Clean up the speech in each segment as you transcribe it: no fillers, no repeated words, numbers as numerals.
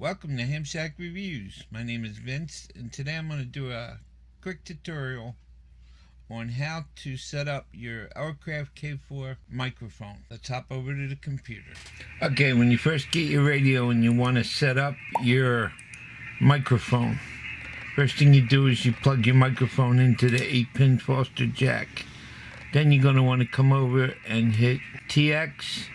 Welcome to Ham Shack Reviews. My name is Vince, and today I'm going to do a quick tutorial on how to set up your Elecraft K4 microphone. Let's hop over to the computer. Okay, when you first get your radio and you want to set up your microphone, first thing you do is you plug your microphone into the 8-pin Foster jack. Then you're going to want to come over and hit TX,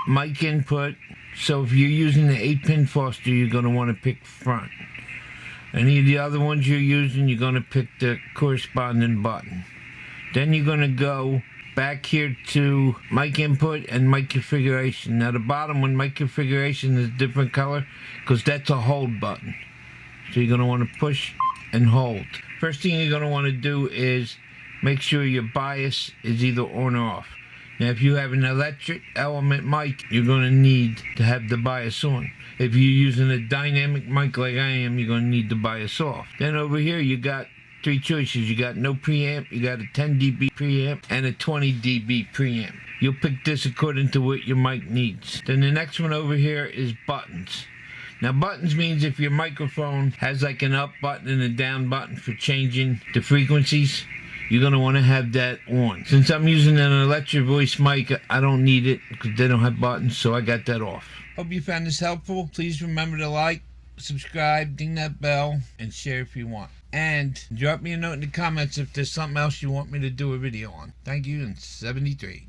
mic input. So if you're using the 8-pin Foster, you're going to want to pick front. Any of the other ones you're using, you're going to pick the corresponding button. Then you're going to go back here to mic input and mic configuration. Now the bottom one, mic configuration, is a different color because that's a hold button. So you're going to want to push and hold. First thing you're going to want to do is make sure your bias is either on or off. Now if you have an electret element mic, you're going to need to have the bias on. If you're using a dynamic mic like I am, you're going to need the bias off. Then over here you got three choices. You got no preamp, you got a 10 dB preamp, and a 20 dB preamp. You'll pick this according to what your mic needs. Then the next one over here is buttons. Now buttons means if your microphone has like an up button and a down button for changing the frequencies, you're going to want to have that on. Since I'm using an electric voice mic, I don't need it because they don't have buttons, so I got that off. Hope you found this helpful. Please remember to like, subscribe, ding that bell, and share if you want. And drop me a note in the comments if there's something else you want me to do a video on. Thank you, and 73.